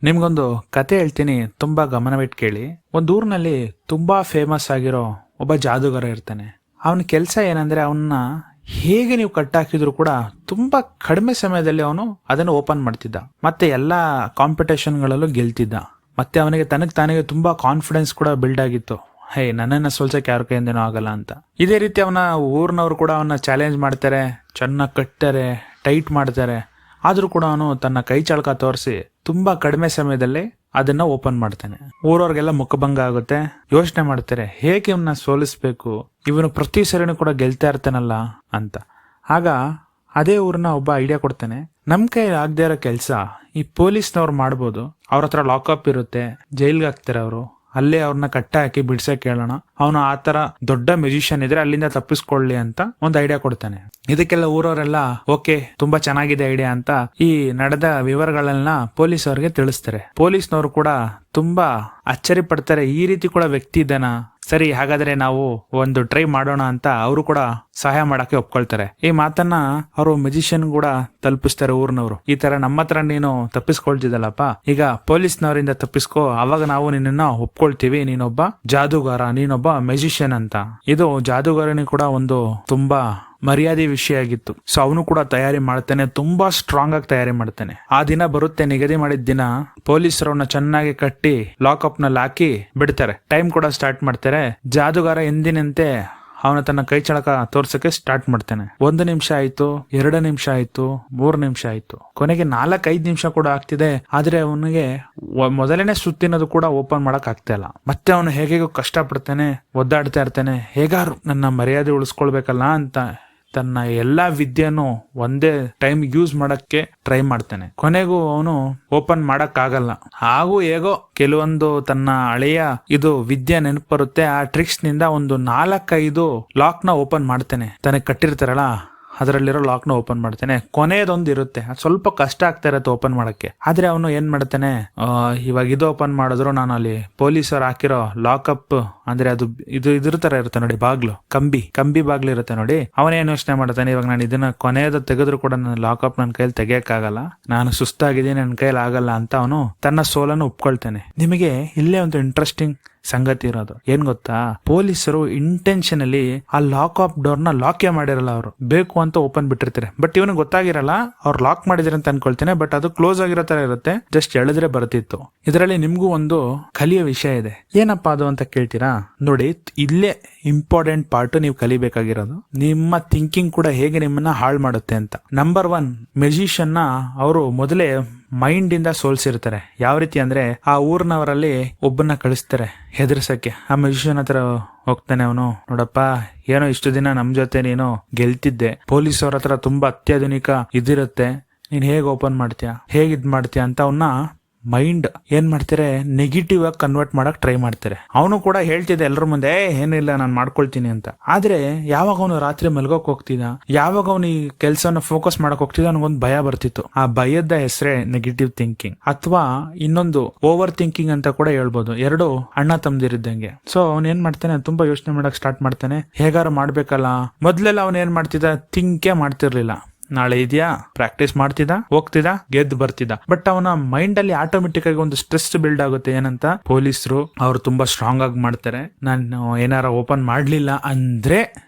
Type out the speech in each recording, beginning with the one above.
ನಿಮ್ಗೊಂದು ಕತೆ ಹೇಳ್ತೀನಿ, ತುಂಬಾ ಗಮನವಿಟ್ಟು ಕೇಳಿ. ಒಂದ್ ಊರಿನಲ್ಲಿ ತುಂಬಾ ಫೇಮಸ್ ಆಗಿರೋ ಒಬ್ಬ ಜಾದೂಗಾರ ಇರ್ತಾನೆ. ಅವನ ಕೆಲಸ ಏನಂದ್ರೆ ಅವನ್ನ ಹೇಗೆ ನೀವು ಕಟ್ಟಾಕಿದ್ರು ಕೂಡ ತುಂಬಾ ಕಡಿಮೆ ಸಮಯದಲ್ಲಿ ಅವನು ಅದನ್ನು ಓಪನ್ ಮಾಡ್ತಿದ್ದ, ಮತ್ತೆ ಎಲ್ಲಾ ಕಾಂಪಿಟೇಷನ್ ಗಳಲ್ಲೂ ಗೆಲ್ತಿದ್ದ. ಮತ್ತೆ ಅವನಿಗೆ ತಾನಿಗೆ ತುಂಬಾ ಕಾನ್ಫಿಡೆನ್ಸ್ ಕೂಡ ಬಿಲ್ಡ್ ಆಗಿತ್ತು. ಹೇ, ನನ್ನನ್ನ ಸೋಲ್ಸಕ್ಕೆ ಯಾರ ಕೈಯಿಂದನೂ ಆಗಲ್ಲ ಅಂತ. ಇದೇ ರೀತಿ ಅವನ ಊರಿನವರು ಕೂಡ ಅವನ್ನ ಚಾಲೆಂಜ್ ಮಾಡ್ತಾರೆ, ಚೆನ್ನಾಗಿ ಕಟ್ತಾರೆ, ಟೈಟ್ ಮಾಡ್ತಾರೆ. ಆದ್ರೂ ಕೂಡ ಅವನು ತನ್ನ ಕೈ ಚಳಕ ತೋರಿಸಿ ತುಂಬಾ ಕಡಿಮೆ ಸಮಯದಲ್ಲಿ ಅದನ್ನ ಓಪನ್ ಮಾಡ್ತಾನೆ. ಊರವ್ರಿಗೆಲ್ಲ ಮುಖಭಂಗ ಆಗುತ್ತೆ. ಯೋಚನೆ ಮಾಡ್ತಾರೆ, ಹೇಗೆ ಇವನ್ನ ಸೋಲಿಸ್ಬೇಕು, ಇವನು ಪ್ರತಿ ಸರಿನೂ ಕೂಡ ಗೆಲ್ತಾ ಇರ್ತಾನಲ್ಲ ಅಂತ. ಆಗ ಅದೇ ಊರಿನ ಒಬ್ಬ ಐಡಿಯಾ ಕೊಡ್ತಾನೆ, ನಮ್ ಕೈ ಆಗದೆ ಇರೋ ಕೆಲಸ ಈ ಪೊಲೀಸ್ನವ್ರು ಮಾಡ್ಬೋದು. ಅವ್ರ ಹತ್ರ ಲಾಕಪ್ ಇರುತ್ತೆ, ಜೈಲ್ಗೆ ಹಾಕ್ತಾರೆ ಅವರು. ಅಲ್ಲೇ ಅವ್ರನ್ನ ಕಟ್ಟ ಹಾಕಿ ಬಿಡ್ಸಕ್ ಹೇಳೋಣ. ಅವನು ಆತರ ದೊಡ್ಡ ಮ್ಯೂಸಿಷಿಯನ್ ಇದ್ರೆ ಅಲ್ಲಿಂದ ತಪ್ಪಿಸ್ಕೊಳ್ಳಿ ಅಂತ ಒಂದು ಐಡಿಯಾ ಕೊಡ್ತಾನೆ. ಇದಕ್ಕೆಲ್ಲ ಊರವರೆಲ್ಲ ಓಕೆ, ತುಂಬಾ ಚೆನ್ನಾಗಿದೆ ಐಡಿಯಾ ಅಂತ ಈ ನಡೆದ ವಿವರಗಳನ್ನ ಪೊಲೀಸ್ ಅವ್ರಿಗೆ ತಿಳಿಸ್ತಾರೆ. ಪೊಲೀಸ್ನವರು ಕೂಡ ತುಂಬಾ ಅಚ್ಚರಿ ಪಡ್ತಾರೆ, ಈ ರೀತಿ ಕೂಡ ವ್ಯಕ್ತಿ ಇದ್ದಾನ, ಸರಿ ಹಾಗಾದ್ರೆ ನಾವು ಒಂದು ಟ್ರೈ ಮಾಡೋಣ ಅಂತ ಅವರು ಕೂಡ ಸಹಾಯ ಮಾಡಕ್ಕೆ ಒಪ್ಕೊಳ್ತಾರೆ. ಈ ಮಾತನ್ನ ಅವರು ಮ್ಯೂಸಿಷಿಯನ್ ಕೂಡ ತಲುಪಿಸ್ತಾರೆ ಊರಿನವರು. ಈ ತರ ನಮ್ಮ ಹತ್ರ ನೀನು ತಪ್ಪಿಸ್ಕೊಳ್ತಿದ್ದಲ್ಲಪ್ಪ, ಈಗ ಪೊಲೀಸ್ನವರಿಂದ ತಪ್ಪಿಸ್ಕೋ, ಅವಾಗ ನಾವು ನಿನ್ನನ್ನ ಒಪ್ಕೊಳ್ತೀವಿ, ನೀನೊಬ್ಬ ಜಾದೂಗಾರ, ನೀನೊಬ್ಬ ಮ್ಯೂಸಿಷಿಯನ್ ಅಂತ. ಇದು ಜಾದೂಗಾರನಿಗೆ ಕೂಡ ಒಂದು ತುಂಬಾ ಮರ್ಯಾದೆ ವಿಷಯ ಆಗಿತ್ತು. ಸೊ ಅವನು ಕೂಡ ತಯಾರಿ ಮಾಡ್ತಾನೆ, ತುಂಬಾ ಸ್ಟ್ರಾಂಗ್ ಆಗಿ ತಯಾರಿ ಮಾಡ್ತಾನೆ. ಆ ದಿನ ಬರುತ್ತೆ, ನಿಗದಿ ಮಾಡಿದ ದಿನ. ಪೊಲೀಸರವನ್ನ ಚೆನ್ನಾಗಿ ಕಟ್ಟಿ ಲಾಕಪ್ ನಲ್ಲಿ ಹಾಕಿ ಬಿಡ್ತಾರೆ. ಟೈಮ್ ಕೂಡ ಸ್ಟಾರ್ಟ್ ಮಾಡ್ತಾರೆ. ಜಾದೂಗಾರ ಎಂದಿನಂತೆ ಅವನ ತನ್ನ ಕೈ ಚಳಕ ತೋರ್ಸಕ್ಕೆ ಸ್ಟಾರ್ಟ್ ಮಾಡ್ತಾನೆ. 1 ನಿಮಿಷ ಆಯ್ತು, 2 ನಿಮಿಷ ಆಯ್ತು, 3 ನಿಮಿಷ ಆಯ್ತು, ಕೊನೆಗೆ 4-5 ನಿಮಿಷ ಕೂಡ ಆಗ್ತಿದೆ. ಆದ್ರೆ ಅವನಿಗೆ ಮೊದಲನೇ ಸುತ್ತಿನದು ಕೂಡ ಓಪನ್ ಮಾಡಕ್ ಆಗ್ತಾ ಇಲ್ಲ. ಮತ್ತೆ ಅವನು ಹೇಗೇಗೋ ಕಷ್ಟ ಪಡ್ತಾನೆ, ಒದ್ದಾಡ್ತಾ ಇರ್ತಾನೆ. ಹೇಗಾರು ನನ್ನ ಮರ್ಯಾದೆ ಉಳಿಸ್ಕೊಳ್ಬೇಕಲ್ಲ ಅಂತ ತನ್ನ ಎಲ್ಲಾ ವಿದ್ಯೆಯನ್ನು ಒಂದೇ ಟೈಮ್ ಯೂಸ್ ಮಾಡಕ್ಕೆ ಟ್ರೈ ಮಾಡ್ತಾನೆ. ಕೊನೆಗೂ ಅವನು ಓಪನ್ ಮಾಡಕ್ ಆಗಲ್ಲ. ಹಾಗೂ ಹೇಗೋ ಕೆಲವೊಂದು ತನ್ನ ಹಳೆಯ ಇದು ವಿದ್ಯೆ ನೆನಪು ಬರುತ್ತೆ. ಆ ಟ್ರಿಕ್ಸ್ ನಿಂದ ಒಂದು 4-5 ಲಾಕ್ ನ ಓಪನ್ ಮಾಡ್ತಾನೆ. ತನಗೆ ಕಟ್ಟಿರ್ತಾರಲ್ಲ ಅದರಲ್ಲಿರೋ ಲಾಕ್ ನ ಓಪನ್ ಮಾಡ್ತಾನೆ. ಕೊನೆಯದೊಂದು ಇರುತ್ತೆ, ಸ್ವಲ್ಪ ಕಷ್ಟ ಆಗ್ತಾ ಇರತ್ತೆ ಓಪನ್ ಮಾಡಕ್ಕೆ. ಆದ್ರೆ ಅವನು ಏನ್ ಮಾಡ್ತಾನೆ, ಇವಾಗ ಇದು ಓಪನ್ ಮಾಡಿದ್ರು ನಾನು ಅಲ್ಲಿ ಪೊಲೀಸರು ಹಾಕಿರೋ ಲಾಕಪ್ ಅಂದ್ರೆ ಅದು ಇದ್ರ ತರ ಇರುತ್ತೆ ನೋಡಿ, ಬಾಗ್ಲು, ಕಂಬಿ ಬಾಗ್ಲು ಇರುತ್ತೆ ನೋಡಿ. ಅವನೇನ್ ಯೋಚನೆ ಮಾಡ್ತಾನೆ, ಇವಾಗ ನಾನು ಇದನ್ನ ಕೊನೆಯದ ತೆಗೆದ್ರು ಕೂಡ ನನ್ನ ಲಾಕಪ್ ನನ್ನ ಕೈಯಲ್ಲಿ ತೆಗಿಯಕ್ಕಾಗಲ್ಲ, ನಾನು ಸುಸ್ತಾಗಿದ್ದೀನಿ, ನನ್ನ ಕೈಯಲ್ಲಿ ಆಗಲ್ಲ ಅಂತ ಅವನು ತನ್ನ ಸೋಲನ್ನು ಒಪ್ಕೊಳ್ತಾನೆ. ನಿಮಗೆ ಇಲ್ಲೇ ಒಂದು ಇಂಟ್ರೆಸ್ಟಿಂಗ್ ಸಂಗತಿ ಇರೋದು ಏನ್ ಗೊತ್ತಾ, ಪೊಲೀಸರು ಇಂಟೆನ್ಷನಲಿ ಆ ಲಾಕ್ ಆಫ್ ಡೋರ್ ನ ಲಾಕೇ ಮಾಡಿರಲ್ಲ, ಅವರು ಬೇಕು ಅಂತ ಓಪನ್ ಬಿಟ್ಟಿರ್ತಾರೆ. ಬಟ್ ಇವನಿಗೆ ಗೊತ್ತಾಗಿರಲ್ಲ ಅವ್ರು ಲಾಕ್ ಮಾಡಿದ್ರೆ ಅಂತ ಅನ್ಕೊಳ್ತೇನೆ. ಬಟ್ ಅದು ಕ್ಲೋಸ್ ಆಗಿರೋ ತರ ಇರುತ್ತೆ, ಜಸ್ಟ್ ಎಳೆದ್ರೆ ಬರ್ತಿತ್ತು. ಇದರಲ್ಲಿ ನಿಮ್ಗೂ ಒಂದು ಕಲಿಯೋ ವಿಷಯ ಇದೆ. ಏನಪ್ಪಾ ಅದು ಅಂತ ಕೇಳ್ತೀರಾ? ನೋಡಿ, ಇಲ್ಲೇ ಇಂಪಾರ್ಟೆಂಟ್ ಪಾರ್ಟ್ ನೀವು ಕಲಿಬೇಕಾಗಿರೋದು, ನಿಮ್ಮ ಥಿಂಕಿಂಗ್ ಕೂಡ ಹೇಗೆ ನಿಮ್ಮನ್ನ ಹಾಳು ಮಾಡುತ್ತೆ ಅಂತ. ನಂಬರ್ 1, ಮ್ಯೂಸಿಷಿಯನ್ ನ ಅವರು ಮೊದಲೇ ಮೈಂಡ್ ಇಂದ ಸೋಲ್ಸಿರ್ತಾರೆ. ಯಾವ ರೀತಿ ಅಂದ್ರೆ, ಆ ಊರಿನವರಲ್ಲಿ ಒಬ್ಬನ್ನ ಕಳಿಸ್ತಾರೆ ಹೆದರ್ಸಕ್ಕೆ. ಆ ಮ್ಯೂಸಿಷಿಯನ್ ಹತ್ರ ಹೋಗ್ತಾನೆ ಅವನು, ನೋಡಪ್ಪ ಏನೋ ಇಷ್ಟು ದಿನ ನಮ್ ಜೊತೆ ನೀನು ಗೆಲ್ತಿದ್ದೆ, ಪೊಲೀಸ್ ಅವ್ರ ಹತ್ರ ತುಂಬಾ ಅತ್ಯಾಧುನಿಕ ಇದಿರುತ್ತೆ, ನೀನ್ ಹೇಗ್ ಓಪನ್ ಮಾಡ್ತೀಯಾ, ಹೇಗ್ ಇದ್ ಮಾಡ್ತೀಯಾ ಅಂತ ಅವನ್ನ ಮೈಂಡ್ ಏನ್ ಮಾಡ್ತಾರೆ, ನೆಗೆಟಿವ್ ಆಗಿ ಕನ್ವರ್ಟ್ ಮಾಡಕ್ ಟ್ರೈ ಮಾಡ್ತಾರೆ. ಅವನು ಕೂಡ ಹೇಳ್ತಿದ್ದೆ ಎಲ್ಲರ ಮುಂದೆ, ಏನಿಲ್ಲ ನಾನು ಮಾಡ್ಕೊಳ್ತೀನಿ ಅಂತ. ಆದ್ರೆ ಯಾವಾಗ ಅವನು ರಾತ್ರಿ ಮಲ್ಗೋಕ್ ಹೋಗ್ತಿದ್ದ, ಯಾವಾಗ ಅವನು ಈ ಕೆಲ್ಸನ ಫೋಕಸ್ ಮಾಡಕ್ ಹೋಗ್ತಿದ್ದ, ಅವನಿಗೊಂದು ಭಯ ಬರ್ತಿತ್ತು. ಆ ಭಯದ ಹೆಸರೇ ನೆಗೆಟಿವ್ ಥಿಂಕಿಂಗ್, ಅಥವಾ ಇನ್ನೊಂದು ಓವರ್ ಥಿಂಕಿಂಗ್ ಅಂತ ಕೂಡ ಹೇಳ್ಬೋದು. 2 ಅಣ್ಣ ತಮ್ಮದಿರಿದ್ದಂಗೆ. ಸೊ ಅವನ್ ಏನ್ ಮಾಡ್ತಾನೆ, ತುಂಬಾ ಯೋಚನೆ ಮಾಡಕ್ ಸ್ಟಾರ್ಟ್ ಮಾಡ್ತಾನೆ, ಹೇಗಾರು ಮಾಡ್ಬೇಕಲ್ಲ. ಮೊದ್ಲೆಲ್ಲ ಅವನ್ ಏನ್ ಮಾಡ್ತಿದ್ದ, ಥಿಂಕೇ ಮಾಡ್ತಿರ್ಲಿಲ್ಲ. ನಾಳೆ ಇದೆಯಾ, ಪ್ರಾಕ್ಟೀಸ್ ಮಾಡ್ತಿದ್ದ, ಹೋಗ್ತಿದ್ದ, ಗೆದ್ದು ಬರ್ತಿದ್ದ. ಬಟ್ ಅವನ ಮೈಂಡ್ ಅಲ್ಲಿ ಆಟೋಮೆಟಿಕ್ ಆಗಿ ಒಂದು ಸ್ಟ್ರೆಸ್ ಬಿಲ್ಡ್ ಆಗುತ್ತೆ. ಏನಂತ, ಪೊಲೀಸರು ಅವ್ರು ತುಂಬಾ ಸ್ಟ್ರಾಂಗ್ ಆಗಿ ಮಾಡ್ತಾರೆ, ನಾನು ಏನಾರ ಓಪನ್ ಮಾಡ್ಲಿಲ್ಲ ಅಂದ್ರೆ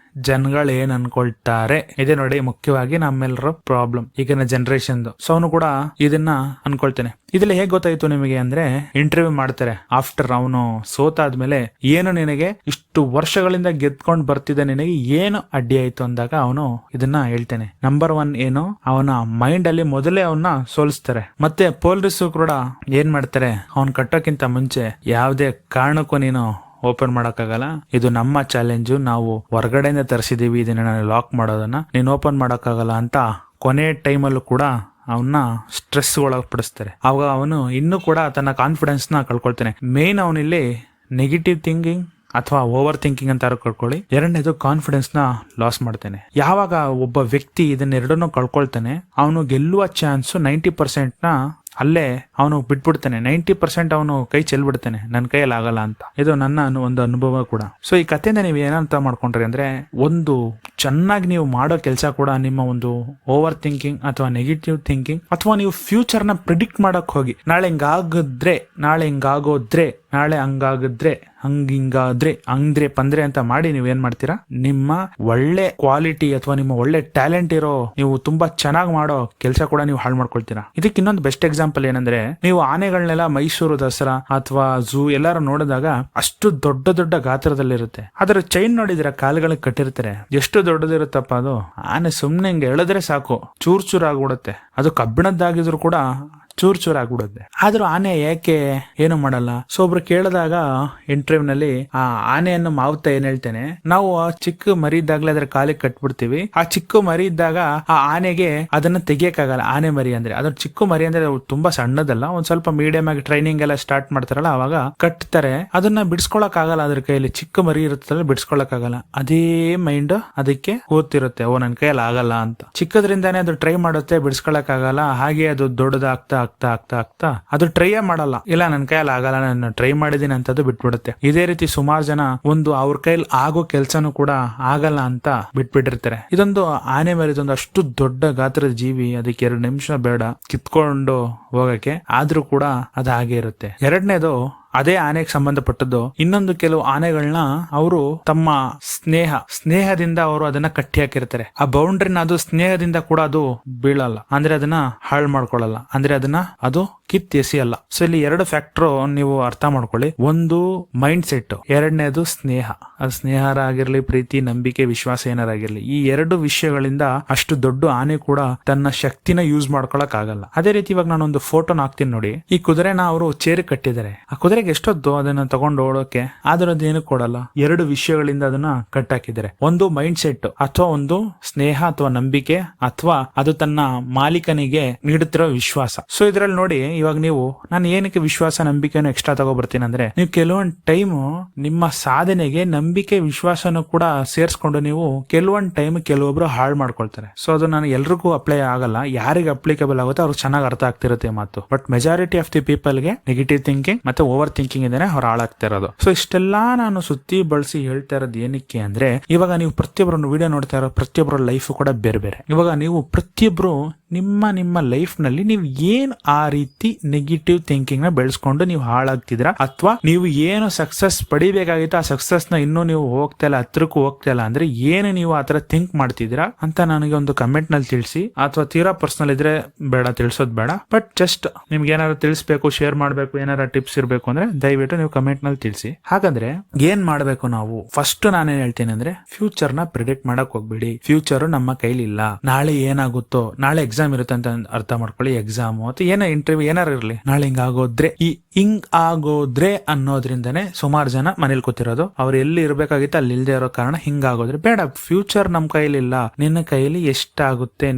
ಜನಗಳು ಏನ್ ಅನ್ಕೊಳ್ತಾರೆ. ಇದೆ ನೋಡಿ ಮುಖ್ಯವಾಗಿ ನಮ್ಮೆಲ್ಲರ ಪ್ರಾಬ್ಲಮ್ ಈಗಿನ ಜನರೇಷನ್. ಸೊ ಅವನು ಕೂಡ ಇದನ್ನ ಅನ್ಕೊಳ್ತಾನೆ. ಇದೆಲ್ಲ ಹೇಗ್ ಗೊತ್ತಾಯ್ತು ನಿಮಗೆ ಅಂದ್ರೆ, ಇಂಟರ್ವ್ಯೂ ಮಾಡ್ತಾರೆ ಆಫ್ಟರ್ ಅವನು ಸೋತಾದ್ಮೇಲೆ, ಏನು ನಿನಗೆ ಇಷ್ಟು ವರ್ಷಗಳಿಂದ ಗೆದ್ಕೊಂಡ್ ಬರ್ತಿದ್ದ ನಿನಗೆ ಏನು ಅಡ್ಡಿ ಆಯ್ತು ಅಂದಾಗ ಅವನು ಇದನ್ನ ಹೇಳ್ತಾನೆ. ನಂಬರ್ 1 ಏನು, ಅವನ ಮೈಂಡ್ ಅಲ್ಲಿ ಮೊದಲೇ ಅವನ್ನ ಸೋಲಿಸ್ತಾರೆ. ಮತ್ತೆ ಪೊಲೀಸರು ಕೂಡ ಏನ್ ಮಾಡ್ತಾರೆ, ಅವನ್ ಕಟ್ಟೋಕ್ಕಿಂತ ಮುಂಚೆ ಯಾವುದೇ ಕಾರಣಕ್ಕೂ ನೀನು ಓಪನ್ ಮಾಡಕ್ಕಾಗಲ್ಲ, ಇದು ನಮ್ಮ ಚಾಲೆಂಜು, ನಾವು ಹೊರಗಡೆಯಿಂದ ತರಿಸಿದೀವಿ ಇದನ್ನ ಲಾಕ್ ಮಾಡೋದನ್ನ, ನೀನ್ ಓಪನ್ ಮಾಡಕ್ಕಾಗಲ್ಲ ಅಂತ ಕೊನೆ ಟೈಮಲ್ಲೂ ಕೂಡ ಅವನ್ನ ಸ್ಟ್ರೆಸ್ ಒಳಪಡಿಸ್ತಾರೆ. ಅವಾಗ ಅವನು ಇನ್ನೂ ಕೂಡ ತನ್ನ ಕಾನ್ಫಿಡೆನ್ಸ್ ನ ಕಳ್ಕೊಳ್ತಾನೆ. ಮೇನ್ ಅವನಿಲ್ಲಿ ನೆಗೆಟಿವ್ ಥಿಂಕಿಂಗ್ ಅಥವಾ ಓವರ್ ಥಿಂಕಿಂಗ್ ಅಂತ ಕಳ್ಕೊಳ್ಳಿ. 2ನೇದು ಕಾನ್ಫಿಡೆನ್ಸ್ ನ ಲಾಸ್ ಮಾಡ್ತಾನೆ. ಯಾವಾಗ ಒಬ್ಬ ವ್ಯಕ್ತಿ ಇದನ್ನೆರಡನ್ನು ಕಳ್ಕೊಳ್ತಾನೆ, ಅವನು ಗೆಲ್ಲುವ ಚಾನ್ಸ್ 90% ನ ಅಲ್ಲೇ ಅವನು ಬಿಟ್ಬಿಡ್ತಾನೆ. 90% ಅವನು ಕೈ ಚೆಲ್ಬಿಡ್ತಾನೆ, ನನ್ನ ಕೈಯಲ್ಲಿ ಆಗಲ್ಲ ಅಂತ. ಇದು ನನ್ನ ಒಂದು ಅನುಭವ ಕೂಡ. ಸೊ ಈ ಕಥೆಯಿಂದ ನೀವು ಏನಂತ ಮಾಡ್ಕೊಂಡ್ರಿ ಅಂದ್ರೆ, ಒಂದು ಚೆನ್ನಾಗಿ ನೀವು ಮಾಡೋ ಕೆಲಸ ಕೂಡ ನಿಮ್ಮ ಒಂದು ಓವರ್ ಥಿಂಕಿಂಗ್ ಅಥವಾ ನೆಗೆಟಿವ್ ಥಿಂಕಿಂಗ್ ಅಥವಾ ನೀವು ಫ್ಯೂಚರ್ ನ ಪ್ರಿಡಿಕ್ಟ್ ಮಾಡಕ್ ಹೋಗಿ ನಾಳೆ ಹಿಂಗಾಗಿದ್ರೆ, ನಾಳೆ ಹಿಂಗಾಗೋದ್ರೆ, ನಾಳೆ ಹಂಗಾಗಿದ್ರೆ, ಹಿಂಗಾದ್ರೆ, ಹಂಗ್ರೆ ಪಂದ್ರೆ ಅಂತ ಮಾಡಿ ನೀವ್ ಏನ್ ಮಾಡ್ತೀರಾ, ನಿಮ್ಮ ಒಳ್ಳೆ ಕ್ವಾಲಿಟಿ ಅಥವಾ ನಿಮ್ಮ ಒಳ್ಳೆ ಟ್ಯಾಲೆಂಟ್ ಇರೋ ನೀವು ತುಂಬಾ ಚೆನ್ನಾಗಿ ಮಾಡೋ ಕೆಲಸ ಕೂಡ ನೀವು ಹಾಳು ಮಾಡ್ಕೊಳ್ತೀರಾ. ಇದಕ್ಕೆ ಇನ್ನೊಂದು ಬೆಸ್ಟ್ ಎಕ್ಸಾಂಪಲ್ ಏನಂದ್ರೆ, ನೀವು ಆನೆಗಳನ್ನೆಲ್ಲ ಮೈಸೂರು ದಸರಾ ಅಥವಾ ಝೂ ಎಲ್ಲಾರು ನೋಡಿದಾಗ ಅಷ್ಟು ದೊಡ್ಡ ದೊಡ್ಡ ಗಾತ್ರದಲ್ಲಿರುತ್ತೆ. ಅದರ ಚೈನ್ ನೋಡಿದ್ರೆ ಕಾಲುಗಳಿಗೆ ಕಟ್ಟಿರ್ತಾರೆ. ಎಷ್ಟು ದೊಡ್ಡದಿರುತ್ತಪ್ಪ ಅದು. ಆನೆ ಸುಮ್ನೆ ಹಿಂಗೆ ಎಳೆದ್ರೆ ಸಾಕು, ಚೂರ್ ಚೂರ್ ಆಗ್ಬಿಡುತ್ತೆ. ಅದು ಕಬ್ಬಿಣದ್ದಾಗಿದ್ರು ಕೂಡ ಚೂರ್ ಚೂರ್ ಆಗ್ಬಿಡುತ್ತೆ. ಆದ್ರೂ ಆನೆ ಯಾಕೆ ಏನು ಮಾಡಲ್ಲ? ಸೊ ಒಬ್ರು ಕೇಳಿದಾಗ ಇಂಟರ್ವ್ಯೂ ನಲ್ಲಿ ಆ ಆನೆಯನ್ನು ಮಾವುತ ಏನ್ ಹೇಳ್ತೇನೆ, ನಾವು ಚಿಕ್ಕ ಮರಿ ಇದ್ದಾಗ್ಲೇ ಅದ್ರ ಕಾಲಿಗೆ ಕಟ್ಬಿಡ್ತೀವಿ. ಆ ಚಿಕ್ಕ ಮರಿ ಇದ್ದಾಗ ಆ ಆನೆಗೆ ಅದನ್ನ ತೆಗಿಯಕ್ಕಾಗಲ್ಲ. ಆನೆ ಮರಿ ಅಂದ್ರೆ ಅದ್ರ ಚಿಕ್ಕ ಮರಿ ಅಂದ್ರೆ ತುಂಬಾ ಸಣ್ಣದಲ್ಲ, ಒಂದ್ ಸ್ವಲ್ಪ ಮೀಡಿಯಂ ಆಗಿ ಟ್ರೈನಿಂಗ್ ಎಲ್ಲ ಸ್ಟಾರ್ಟ್ ಮಾಡ್ತಾರಲ್ಲ ಅವಾಗ ಕಟ್ತಾರೆ. ಅದನ್ನ ಬಿಡಿಸ್ಕೊಳಕ್ ಆಗಲ್ಲ. ಅದ್ರ ಕೈಯಲ್ಲಿ ಚಿಕ್ಕ ಮರಿ ಇರುತ್ತಲ್ಲ, ಬಿಡಿಸ್ಕೊಳಕ್ ಆಗಲ್ಲ. ಅದೇ ಮೈಂಡ್ ಅದಕ್ಕೆ ಕೂತಿರುತ್ತೆ, ಓ ನನ್ ಕೈಯಲ್ಲಿ ಆಗಲ್ಲ ಅಂತ. ಚಿಕ್ಕದ್ರಿಂದಾನೇ ಅದು ಟ್ರೈ ಮಾಡುತ್ತೆ, ಬಿಡಿಸ್ಕೊಳಕ್ ಆಗಲ್ಲ. ಹಾಗೆ ಅದು ದೊಡ್ಡದಾಗ್ತಾ ಆಗ್ತಾ ಆಗ್ತಾ ಆಗ್ತಾ ಅದು ಟ್ರೈ ಮಾಡಲ್ಲ. ಇಲ್ಲ ನನ್ನ ಕೈಯಲ್ಲಿ ಆಗಲ್ಲ, ನಾನು ಟ್ರೈ ಮಾಡಿದೀನಿ ಅಂತದ್ದು ಬಿಟ್ಬಿಡುತ್ತೆ. ಇದೇ ರೀತಿ ಸುಮಾರು ಜನ ಒಂದು ಅವ್ರ ಕೈಯಲ್ಲಿ ಆಗೋ ಕೆಲ್ಸನೂ ಕೂಡ ಆಗಲ್ಲ ಅಂತ ಬಿಟ್ಬಿಟ್ಟಿರ್ತಾರೆ. ಇದೊಂದು ಆನೆ ಮರಿ, ಇದೊಂದು ಅಷ್ಟು ದೊಡ್ಡ ಗಾತ್ರದ ಜೀವಿ, ಅದಕ್ಕೆ 2 ನಿಮಿಷ ಬೇಡ ಕಿತ್ಕೊಂಡು ಹೋಗಕ್ಕೆ, ಆದ್ರೂ ಕೂಡ ಅದು ಹಾಗೆ ಇರುತ್ತೆ. ಎರಡನೇದು ಅದೇ ಆನೆಗೆ ಸಂಬಂಧಪಟ್ಟದ್ದು. ಇನ್ನೊಂದು ಕೆಲವು ಆನೆಗಳನ್ನ ಅವರು ತಮ್ಮ ಸ್ನೇಹದಿಂದ ಅವರು ಅದನ್ನ ಕಟ್ಟಿ ಹಾಕಿರ್ತಾರೆ. ಆ ಬೌಂಡ್ರಿನ ಅದು ಸ್ನೇಹದಿಂದ ಕೂಡ ಅದು ಬೀಳಲ್ಲ, ಅಂದ್ರೆ ಅದನ್ನ ಹಾಳು ಮಾಡ್ಕೊಳ್ಳಲ್ಲ, ಅಂದ್ರೆ ಅದನ್ನ ಅದು ಕಿತ್ತೆಸಿಯಲ್ಲ. ಸೊ ಇಲ್ಲಿ 2 ಫ್ಯಾಕ್ಟರ್ ನೀವು ಅರ್ಥ ಮಾಡ್ಕೊಳ್ಳಿ. ಒಂದು ಮೈಂಡ್ ಸೆಟ್, ಎರಡನೇದು ಸ್ನೇಹ. ಅದು ಸ್ನೇಹರ ಆಗಿರ್ಲಿ, ಪ್ರೀತಿ, ನಂಬಿಕೆ, ವಿಶ್ವಾಸ ಏನಾರಾಗಿರ್ಲಿ, ಈ 2 ವಿಷಯಗಳಿಂದ ಅಷ್ಟು ದೊಡ್ಡ ಆನೆ ಕೂಡ ತನ್ನ ಶಕ್ತಿನ ಯೂಸ್ ಮಾಡ್ಕೊಳಕ್ ಆಗಲ್ಲ. ಅದೇ ರೀತಿ ಇವಾಗ ನಾನೊಂದು ಫೋಟೋನ ಹಾಕ್ತೀನಿ ನೋಡಿ. ಈ ಕುದುರೆನ ಅವರು ಚೇರ್ ಕಟ್ಟಿದ್ದಾರೆ. ಆ ಕುದುರೆಗೆ ಎಷ್ಟೊತ್ತು ಅದನ್ನ ತಗೊಂಡು ಓಡೋಕೆ, ಆದ್ರೆ ಅದೇನು ಕೊಡಲ್ಲ. 2 ವಿಷಯಗಳಿಂದ ಅದನ್ನ ಕಟ್ಟಾಕಿದ್ದಾರೆ. ಒಂದು ಮೈಂಡ್ ಸೆಟ್ ಅಥವಾ ಒಂದು ಸ್ನೇಹ ಅಥವಾ ನಂಬಿಕೆ ಅಥವಾ ಅದು ತನ್ನ ಮಾಲೀಕನಿಗೆ ನೀಡುತ್ತಿರೋ ವಿಶ್ವಾಸ. ಸೊ ಇದ್ರಲ್ಲಿ ನೋಡಿ, ಇವಾಗ ನೀವು ನಾನು ಏನಕ್ಕೆ ವಿಶ್ವಾಸ ನಂಬಿಕೆಯನ್ನು ಎಕ್ಸ್ಟ್ರಾ ತಗೋಬರ್ತೀನಿ ಅಂದ್ರೆ, ನೀವು ಕೆಲವೊಂದು ಟೈಮು ನಿಮ್ಮ ಸಾಧನೆಗೆ ನಂಬಿಕೆ ವಿಶ್ವಾಸನು ಕೂಡ ಸೇರ್ಸ್ಕೊಂಡು ನೀವು ಕೆಲವೊಂದು ಟೈಮ್ ಕೆಲವೊಬ್ರು ಹಾಳು ಮಾಡ್ಕೊಳ್ತಾರೆ. ಸೊ ಅದು ನಾನು ಎಲ್ರಿಗೂ ಅಪ್ಲೈ ಆಗಲ್ಲ. ಯಾರಿಗೆ ಅಪ್ಲಿಕೇಬಲ್ ಆಗುತ್ತೆ ಅವ್ರಿಗೆ ಚೆನ್ನಾಗಿ ಅರ್ಥ ಆಗ್ತಿರುತ್ತೆ ಮಾತು. But majority of the people ಗೆ ನೆಗೆಟಿವ್ ಥಿಂಕಿಂಗ್ ಮತ್ತೆ ಓವರ್ ಥಿಂಕಿಂಗ್ ಇಂದಾನೆ ಅವ್ರು ಹಾಳಾಗ್ತಾ ಇರೋದು. ಸೊ ಇಷ್ಟೆಲ್ಲಾ ನಾನು ಸುತ್ತಿ ಬಳಸಿ ಹೇಳ್ತಾ ಇರೋದು ಏನಕ್ಕೆ ಅಂದ್ರೆ, ಇವಾಗ ನೀವು ಪ್ರತಿಯೊಬ್ಬರು ವಿಡಿಯೋ ನೋಡ್ತಾ ಇರೋ ಪ್ರತಿಯೊಬ್ಬರ ಲೈಫ್ ಕೂಡ ಬೇರೆ ಬೇರೆ. ಇವಾಗ ನೀವು ಪ್ರತಿಯೊಬ್ರು ನಿಮ್ಮ ಲೈಫ್ ನಲ್ಲಿ ನೀವು ಏನ್ ಆ ರೀತಿ ನೆಗೆಟಿವ್ ಥಿಂಕಿಂಗ್ ನ ಬೆಳೆಸ್ಕೊಂಡು ನೀವು ಹಾಳಾಗ್ತಿದ್ರ, ಅಥವಾ ನೀವು ಏನು ಸಕ್ಸಸ್ ಪಡಿಬೇಕಾಗಿತ್ತು ಆ ಸಕ್ಸಸ್ ನ ಇನ್ನೂ ನೀವು ಹೋಗ್ತಾ ಇಲ್ಲ, ಹತ್ರಕ್ಕೂ ಹೋಗ್ತಾ ಇಲ್ಲ ಅಂದ್ರೆ ಏನು ನೀವು ಆತರ ಥಿಂಕ್ ಮಾಡ್ತಿದ್ದೀರಾ ಅಂತ ನನಗೆ ಒಂದು ಕಮೆಂಟ್ ನಲ್ಲಿ ತಿಳಿಸಿ. ಅಥವಾ ತೀರಾ ಪರ್ಸನಲ್ ಇದ್ರೆ ಬೇಡ, ತಿಳಿಸೋದ್ ಬೇಡ. ಬಟ್ ಜಸ್ಟ್ ನಿಮ್ಗೆ ಏನಾದ್ರು ತಿಳಿಸ್ಬೇಕು, ಶೇರ್ ಮಾಡ್ಬೇಕು, ಏನಾರ ಟಿಪ್ಸ್ ಇರ್ಬೇಕು ಅಂದ್ರೆ ದಯವಿಟ್ಟು ನೀವು ಕಮೆಂಟ್ ನಲ್ಲಿ ತಿಳಿಸಿ. ಹಾಗಾದ್ರೆ ಏನ್ ಮಾಡ್ಬೇಕು ನಾವು? ಫಸ್ಟ್ ನಾನೇನ್ ಹೇಳ್ತೀನಿ ಅಂದ್ರೆ, ಫ್ಯೂಚರ್ ನ ಪ್ರಿಡಿಕ್ಟ್ ಮಾಡಕ್ ಹೋಗ್ಬೇಡಿ. ಫ್ಯೂಚರ್ ನಮ್ಮ ಕೈಲಿ ಇಲ್ಲ. ನಾಳೆ ಏನಾಗುತ್ತೋ, ನಾಳೆ ಎಕ್ಸಾಮ್ ಇರುತ್ತೆ ಅಂತ ಅರ್ಥ ಮಾಡ್ಕೊಳ್ಳಿ. ಎಕ್ಸಾಮ್ ಅಥವಾ ಏನೋ ಇಂಟರ್ವ್ಯೂ ಏನಾರು ಇರ್ಲಿ, ನಾಳೆ ಹಿಂಗ್ ಆಗೋದ್ರೆ ಅನ್ನೋದ್ರಿಂದನೇ ಸುಮಾರು ಜನ ಮನೇಲಿ ಕೂತಿರೋದು. ಅವ್ರು ಎಲ್ಲಿ ಇರ್ಬೇಕಾಗಿತ್ತು ಅಲ್ಲಿ ಇಲ್ದೇ ಇರೋ ಕಾರಣ ಹಿಂಗಾಗೋದ್ರೆ. ಬೇಡ, ಫ್ಯೂಚರ್ ನಮ್ ಕೈಲಿಲ್ಲ. ನಿನ್ನ ಕೈಲಿ ಎಷ್ಟಾಗುತ್ತೆ,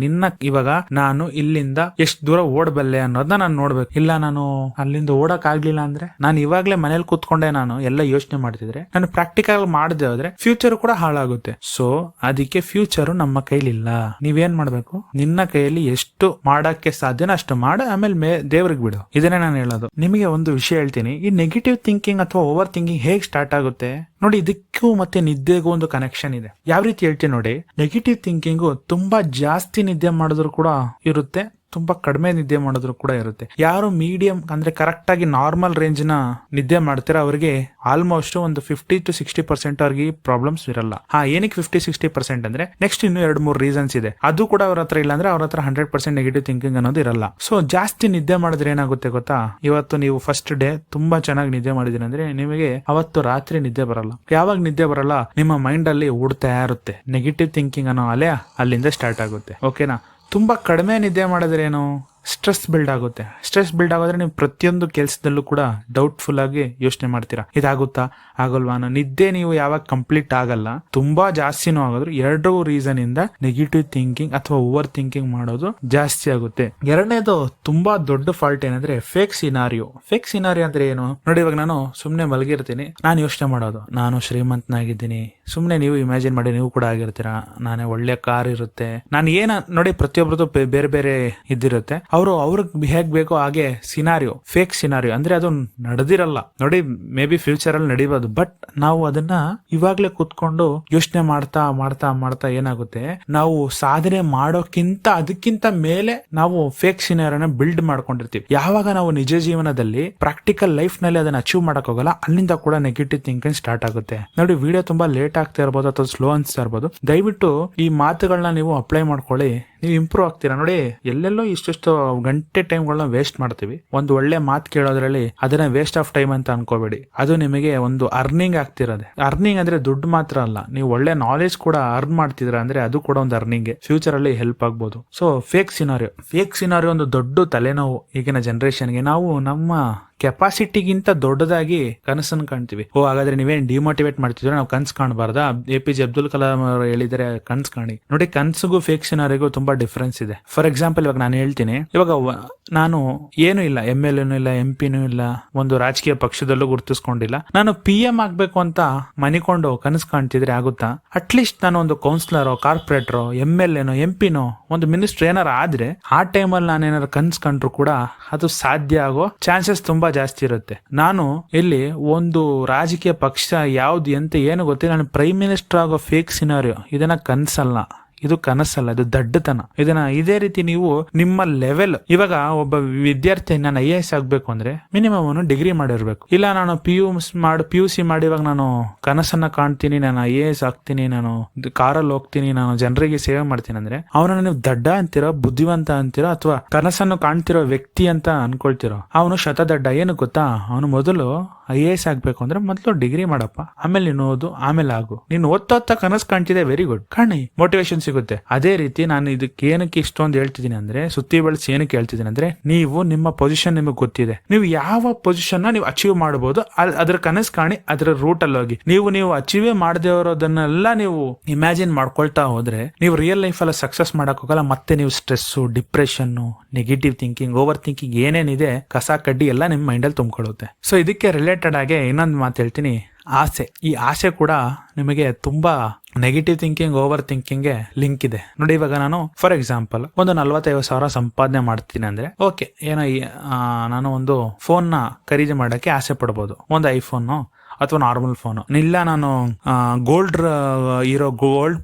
ಇವಾಗ ನಾನು ಇಲ್ಲಿಂದ ಎಷ್ಟು ದೂರ ಓಡಬಲ್ಲೆ ಅನ್ನೋದನ್ನ ನಾನು ನೋಡ್ಬೇಕು. ಇಲ್ಲ ನಾನು ಅಲ್ಲಿಂದ ಓಡಕ್ ಆಗ್ಲಿಲ್ಲ ಅಂದ್ರೆ, ನಾನು ಇವಾಗ್ಲೇ ಮನೇಲಿ ಕೂತ್ಕೊಂಡೆ ನಾನು ಎಲ್ಲ ಯೋಚನೆ ಮಾಡ್ತಿದ್ರೆ, ನಾನು ಪ್ರಾಕ್ಟಿಕಲ್ ಮಾಡದೆ ಹೋದ್ರೆ ಫ್ಯೂಚರ್ ಕೂಡ ಹಾಳಾಗುತ್ತೆ. ಸೊ ಅದಕ್ಕೆ ಫ್ಯೂಚರ್ ನಮ್ಮ ಕೈಲಿಲ್ಲ. ನೀವೇನ್ ಮಾಡ್ಬೇಕು, ನಿನ್ನ ಕೈಯಲ್ಲಿ ಎಷ್ಟು ಮಾಡಕ್ಕೆ ಸಾಧ್ಯನ ಅಷ್ಟು ಮಾಡ, ಆಮೇಲೆ ದೇವ್ರಿಗೆ ಬಿಡು. ಇದನ್ನೇ ನಾನು ಹೇಳೋದು. ನಿಮಗೆ ಒಂದು ವಿಷಯ ಹೇಳ್ತೀನಿ, ಈ ನೆಗೆಟಿವ್ ಥಿಂಕಿಂಗ್ ಅಥವಾ ಓವರ್ ಥಿಂಕಿಂಗ್ ಹೇಗೆ ಸ್ಟಾರ್ಟ್ ಆಗುತ್ತೆ ನೋಡಿ. ಇದಕ್ಕೂ ಮತ್ತೆ ನಿದ್ದೆಗೂ ಒಂದು ಕನೆಕ್ಷನ್ ಇದೆ. ಯಾವ ರೀತಿ ಹೇಳ್ತೀನಿ ನೋಡಿ. ನೆಗೆಟಿವ್ ಥಿಂಕಿಂಗು ತುಂಬಾ ಜಾಸ್ತಿ ನಿದ್ದೆ ಮಾಡಿದ್ರು ಕೂಡ ಇರುತ್ತೆ, ತುಂಬಾ ಕಡಿಮೆ ನಿದ್ದೆ ಮಾಡೋದ್ರು ಕೂಡ ಇರುತ್ತೆ. ಯಾರು ಮೀಡಿಯಂ ಅಂದ್ರೆ ಕರೆಕ್ಟ್ ಆಗಿ ನಾರ್ಮಲ್ ರೇಂಜ್ ನ ನಿದ್ದೆ ಮಾಡ್ತಾರೆ ಅವರಿಗೆ ಆಲ್ಮೋಸ್ಟ್ ಒಂದು 50 to 60% ಅವ್ರಿಗೆ ಪ್ರಾಬ್ಲಮ್ಸ್ ಇರಲ್ಲ. ಏನಕ್ಕೆ 50-60% ಅಂದ್ರೆ, ನೆಕ್ಸ್ಟ್ ಇನ್ನು 2-3 ರೀಸನ್ಸ್ ಇದೆ. ಅದು ಕೂಡ ಅವ್ರ ಹತ್ರ ಇಲ್ಲ ಅಂದ್ರೆ ಅವ್ರ ಹತ್ರ 100% ನೆಗೆಟಿವ್ ಥಿಂಕಿಂಗ್ ಅನ್ನೋದು ಇರಲ್ಲ. ಸೊ ಜಾಸ್ತಿ ನಿದ್ದೆ ಮಾಡಿದ್ರೆ ಏನಾಗುತ್ತೆ ಗೊತ್ತಾ? ಇವತ್ತು ನೀವು ಫಸ್ಟ್ ಡೇ ತುಂಬಾ ಚೆನ್ನಾಗಿ ನಿದ್ದೆ ಮಾಡಿದೀನಿ ಅಂದ್ರೆ ನಿಮಗೆ ಅವತ್ತು ರಾತ್ರಿ ನಿದ್ದೆ ಬರಲ್ಲ. ಯಾವಾಗ ನಿದ್ದೆ ಬರಲ್ಲ, ನಿಮ್ಮ ಮೈಂಡ್ ಅಲ್ಲಿ ಓಡ್ತಾ ಇರುತ್ತೆ ನೆಗೆಟಿವ್ ಥಿಂಕಿಂಗ್ ಅನ್ನೋ ಅಲೆ, ಅಲ್ಲಿಂದ ಸ್ಟಾರ್ಟ್ ಆಗುತ್ತೆ. ಓಕೆನಾ? ತುಂಬಾ ಕಡಿಮೆ ನಿದ್ದೆ ಮಾಡಿದ್ರೆ ಏನು, ಸ್ಟ್ರೆಸ್ ಬಿಲ್ಡ್ ಆಗುತ್ತೆ. ಸ್ಟ್ರೆಸ್ ಬಿಲ್ಡ್ ಆಗೋದ್ರೆ ನೀವು ಪ್ರತಿಯೊಂದು ಕೆಲಸದಲ್ಲೂ ಕೂಡ ಡೌಟ್ಫುಲ್ ಆಗಿ ಯೋಚನೆ ಮಾಡ್ತೀರಾ, ಇದಾಗುತ್ತಾ ಆಗಲ್ವಾ ಅನ್ನೋ. ನಿದ್ದೆ ನೀವು ಯಾವಾಗ ಕಂಪ್ಲೀಟ್ ಆಗಲ್ಲ, ತುಂಬಾ ಜಾಸ್ತಿನೂ ಆಗೋದ್ರು, 2 ರೀಸನ್ ಇಂದ ನೆಗೆಟಿವ್ ಥಿಂಕಿಂಗ್ ಅಥವಾ ಓವರ್ ಥಿಂಕಿಂಗ್ ಮಾಡೋದು ಜಾಸ್ತಿ ಆಗುತ್ತೆ. ಎರಡನೇದು ತುಂಬಾ ದೊಡ್ಡ ಫಾಲ್ಟ್ ಏನಂದ್ರೆ ಫೇಕ್ ಸಿನಾರಿಯೋ. ಫೇಕ್ ಸಿನಾರಿಯೋ ಅಂದ್ರೆ ಏನು ನೋಡಿ, ಇವಾಗ ನಾನು ಸುಮ್ನೆ ಮಲಗಿರ್ತೀನಿ, ನಾನು ಯೋಚನೆ ಮಾಡೋದು ನಾನು ಶ್ರೀಮಂತನಾಗಿದ್ದೀನಿ. ಸುಮ್ನೆ ನೀವು ಇಮ್ಯಾಜಿನ್ ಮಾಡಿ, ನೀವು ಕೂಡ ಆಗಿರ್ತೀರಾ, ನಾನೇ ಒಳ್ಳೆ ಕಾರ್ ಇರುತ್ತೆ, ನಾನು ನೋಡಿ ಪ್ರತಿಯೊಬ್ಬರದ್ದು ಬೇರೆ ಬೇರೆ ಇದ್ದಿರುತ್ತೆ. ಅವ್ರಿಗೆ ಹೇಗ್ ಬೇಕೋ ಹಾಗೆ ಸಿನಾರಿಯೋ, ಫೇಕ್ ಸಿನಾರಿಯೋ ಅಂದ್ರೆ ಅದು ನಡೆದಿರಲ್ಲ ನೋಡಿ, ಮೇ ಬಿ ಫ್ಯೂಚರ್ ಅಲ್ಲಿ ನಡಿಬಹುದು, ಬಟ್ ನಾವು ಅದನ್ನ ಇವಾಗ್ಲೇ ಕೂತ್ಕೊಂಡು ಯೋಚನೆ ಮಾಡ್ತಾ ಮಾಡ್ತಾ ಮಾಡ್ತಾ ಏನಾಗುತ್ತೆ, ನಾವು ಸಾಧನೆ ಮಾಡೋಕ್ಕಿಂತ ಅದಕ್ಕಿಂತ ಮೇಲೆ ನಾವು ಫೇಕ್ ಸಿನಾರಿಯೋನ ಬಿಲ್ಡ್ ಮಾಡ್ಕೊಂಡಿರ್ತೀವಿ. ಯಾವಾಗ ನಾವು ನಿಜ ಜೀವನದಲ್ಲಿ ಪ್ರಾಕ್ಟಿಕಲ್ ಲೈಫ್ ನಲ್ಲಿ ಅದನ್ನ ಅಚೀವ್ ಮಾಡಕ್ ಹೋಗಲ್ಲ, ಅಲ್ಲಿಂದ ಕೂಡ ನೆಗೆಟಿವ್ ಥಿಂಕಿಂಗ್ ಸ್ಟಾರ್ಟ್ ಆಗುತ್ತೆ. ನೋಡಿ, ವಿಡಿಯೋ ತುಂಬಾ ಲೇಟ್ ಆಗ್ತಾ ಇರ್ಬೋದು ಅಥವಾ ಸ್ಲೋ ಅನ್ಸ್ತಾ ಇರ್ಬೋದು, ದಯವಿಟ್ಟು ಈ ಮಾತುಗಳನ್ನ ನೀವು ಅಪ್ಲೈ ಮಾಡ್ಕೊಳ್ಳಿ, ನೀವು ಇಂಪ್ರೂವ್ ಆಗ್ತೀರಾ. ನೋಡಿ, ಎಲ್ಲೆಲ್ಲೋ ಇಷ್ಟು ಗಂಟೆ ಟೈಮ್ಗಳನ್ನ ವೇಸ್ಟ್ ಮಾಡ್ತೀವಿ ಒಂದು ಒಳ್ಳೆ ಮಾತು ಕೇಳೋದ್ರಲ್ಲಿ, ಅದನ್ನ ವೇಸ್ಟ್ ಆಫ್ ಟೈಮ್ ಅಂತ ಅನ್ಕೋಬೇಡಿ. ಅದು ನಿಮಗೆ ಒಂದು ಅರ್ನಿಂಗ್ ಆಗ್ತಿರೋದೆ. ಅರ್ನಿಂಗ್ ಅಂದ್ರೆ ದುಡ್ಡು ಮಾತ್ರ ಅಲ್ಲ, ನೀವು ಒಳ್ಳೆ ನಾಲೆಜ್ ಕೂಡ ಅರ್ನ್ ಮಾಡ್ತಿದ್ರ ಅಂದ್ರೆ ಅದು ಕೂಡ ಒಂದು ಅರ್ನಿಂಗ್, ಫ್ಯೂಚರ್ ಅಲ್ಲಿ ಹೆಲ್ಪ್ ಆಗ್ಬೋದು. ಸೊ ಫೇಕ್ ಸಿನಾರಿಯೋ ಒಂದು ದೊಡ್ಡ ತಲೆನೋವು ಈಗಿನ ಜನರೇಷನ್ಗೆ. ನಾವು ನಮ್ಮ ಕೆಪಾಸಿಟಿಗಿಂತ ದೊಡ್ಡದಾಗಿ ಕನಸನ್ನು ಕಾಣ್ತೀವಿ. ಹಾಗಾದ್ರೆ ನೀವೇನ್ ಡಿಮೋಟಿವೇಟ್ ಮಾಡ್ತಿದ್ರೆ ನಾವು ಕನ್ಸ್ ಕಾಣಬಾರ್ದಾ? APJ ಅಬ್ದುಲ್ ಕಲಾಂ ಅವರು ಹೇಳಿದರೆ ಕನ್ಸ್ ಕಾಣಿ. ನೋಡಿ, ಕನ್ಸಿಗೂ ಫೇಕ್ ಸಿನಾರಿಗೂ ತುಂಬಾ ಡಿಫ್ರೆನ್ಸ್ ಇದೆ. ಫಾರ್ ಎಕ್ಸಾಂಪಲ್, ಇವಾಗ ನಾನು ಹೇಳ್ತೀನಿ, ಇವಾಗ ನಾನು ಏನು ಇಲ್ಲ, MLA ಇಲ್ಲ, MP ಇಲ್ಲ, ಒಂದು ರಾಜಕೀಯ ಪಕ್ಷದಲ್ಲೂ ಗುರುತಿಸ್ಕೊಂಡಿಲ್ಲ, ನಾನು PM ಆಗ್ಬೇಕು ಅಂತ ಮನಿಕೊಂಡು ಕನಸು ಕಾಣ್ತಿದ್ರೆ ಆಗುತ್ತಾ? ಅಟ್ಲೀಸ್ಟ್ ನಾನು ಒಂದು ಕೌನ್ಸಿಲರೋ, ಕಾರ್ಪೊರೇಟರೋ, MLA MP ಒಂದು ಮಿನಿಸ್ಟರ್ ಏನಾರ ಆದ್ರೆ ಆ ಟೈಮಲ್ಲಿ ನಾನು ಏನಾರು ಕನ್ಸ್ ಕಂಡ್ರು ಕೂಡ ಅದು ಸಾಧ್ಯ ಆಗೋ ಚಾನ್ಸಸ್ ತುಂಬಾ ಜಾಸ್ತಿ ಇರುತ್ತೆ. ನಾನು ಇಲ್ಲಿ ಒಂದು ರಾಜಕೀಯ ಪಕ್ಷ ಯಾವ್ದು ಅಂತ ಏನು ಗೊತ್ತಿಲ್ಲ, ನಾನು ಪ್ರೈಮ್ ಮಿನಿಸ್ಟರ್ ಆಗೋ ಫೇಕ್ ಸಿನಾರಿಯೋ, ಇದನ್ನ ಕನ್ಸಲ್ಲ, ಇದು ಕನಸಲ್ಲ, ಇದು ದಡ್ಡತನ. ಇದನ್ನ ಇದೇ ರೀತಿ ನೀವು ನಿಮ್ಮ ಲೆವೆಲ್, ಇವಾಗ ಒಬ್ಬ ವಿದ್ಯಾರ್ಥಿ ನಾನು IAS ಆಗ್ಬೇಕು ಅಂದ್ರೆ ಮಿನಿಮಮ್ ಅವನು ಡಿಗ್ರಿ ಮಾಡಿರ್ಬೇಕು. ಇಲ್ಲ ನಾನು PUC ಮಾಡಿ ಇವಾಗ ನಾನು ಕನಸನ್ನ ಕಾಣ್ತೀನಿ, ನಾನು IAS ಆಗ್ತೀನಿ, ನಾನು ಕಾರಲ್ಲಿ ಹೋಗ್ತೀನಿ, ನಾನು ಜನರಿಗೆ ಸೇವೆ ಮಾಡ್ತೀನಿ ಅಂದ್ರೆ ಅವನನ್ನ ನೀವು ದಡ್ಡ ಅಂತಿರೋ, ಬುದ್ಧಿವಂತ ಅಂತಿರೋ, ಅಥವಾ ಕನಸನ್ನು ಕಾಣ್ತಿರೋ ವ್ಯಕ್ತಿ ಅಂತ ಅನ್ಕೊಳ್ತಿರೋ, ಅವನು ಶತದಡ್ಡ. ಏನು ಗೊತ್ತಾ, ಅವನು ಮೊದಲು IAS ಆಗ್ಬೇಕು ಅಂದ್ರೆ ಮೊದಲು ಡಿಗ್ರಿ ಮಾಡಪ್ಪ, ಆಮೇಲೆ ನೀನು ಓದು, ಆಮೇಲೆ ಆಗು. ನೀನು ಓದ್ತಾ ಕನಸು ಕಾಣ್ತಿದೆ, ವೆರಿ ಗುಡ್, ಕಾಣಿ, ಮೋಟಿವೇಶನ್ ಸಿಗುತ್ತೆ. ಅದೇ ರೀತಿ ನಾನು ಇದಕ್ಕೆ ಏನಕ್ಕೆ ಇಷ್ಟೊಂದು ಹೇಳ್ತಿದ್ದೀನಿ ಅಂದ್ರೆ, ಸುತ್ತಿ ಬಳಸಿ ಏನಕ್ಕೆ ಹೇಳ್ತಿದ್ದೀನಿ ಅಂದ್ರೆ, ನೀವು ನಿಮ್ಮ ಪೊಸಿಷನ್ ನಿಮಗೆ ಗೊತ್ತಿದೆ, ನೀವು ಯಾವ ಪೊಸಿಷನ್ ನೀವು ಅಚೀವ್ ಮಾಡಬಹುದು, ಅದ್ರ ಕನಸು ಕಾಣಿ, ಅದ್ರ ರೂಟ್ ಅಲ್ಲಿ ಹೋಗಿ. ನೀವು ಅಚೀವ್ ಮಾಡದೇ ಇರೋದನ್ನೆಲ್ಲ ನೀವು ಇಮ್ಯಾಜಿನ್ ಮಾಡ್ಕೊಳ್ತಾ ಹೋದ್ರೆ ನೀವು ರಿಯಲ್ ಲೈಫ್ ಅಲ್ಲಿ ಸಕ್ಸಸ್ ಮಾಡಕ್ ಹೋಗಲ್ಲ. ಮತ್ತೆ ನೀವು stress, depression, negative thinking, over thinking ಏನೇನಿದೆ ಕಸ ಕಡ್ಡಿ ಎಲ್ಲ ನಿಮ್ಮ ಮೈಂಡಲ್ಲಿ ತುಂಬಿಕೊಳ್ಳುತ್ತೆ. ಸೊ ಇದಕ್ಕೆ ರಿಲೇಟೆಡ್ ಆಗಿ ಇನ್ನೊಂದು ಮಾತು ಹೇಳ್ತೀನಿ, ಆಸೆ. ಈ ಆಸೆ ಕೂಡ ನಿಮಗೆ ತುಂಬಾ ನೆಗೆಟಿವ್ ಥಿಂಕಿಂಗ್, ಓವರ್ ಥಿಂಕಿಂಗ್ಗೆ ಲಿಂಕ್ ಇದೆ. ನೋಡಿ, ಇವಾಗ ನಾನು ಫಾರ್ ಎಕ್ಸಾಂಪಲ್ ಒಂದು 45,000 ಸಂಪಾದನೆ ಮಾಡ್ತೀನಿ ಅಂದ್ರೆ ಓಕೆ, ನಾನು ಒಂದು ಫೋನ್ ನ ಖರೀದಿ ಮಾಡಕ್ಕೆ ಆಸೆ ಪಡ್ಬೋದು, ಒಂದು ಐಫೋನ್ ಅಥವಾ ನಾರ್ಮಲ್ ಫೋನ್. ಇಲ್ಲ, ನಾನು ಗೋಲ್ಡ್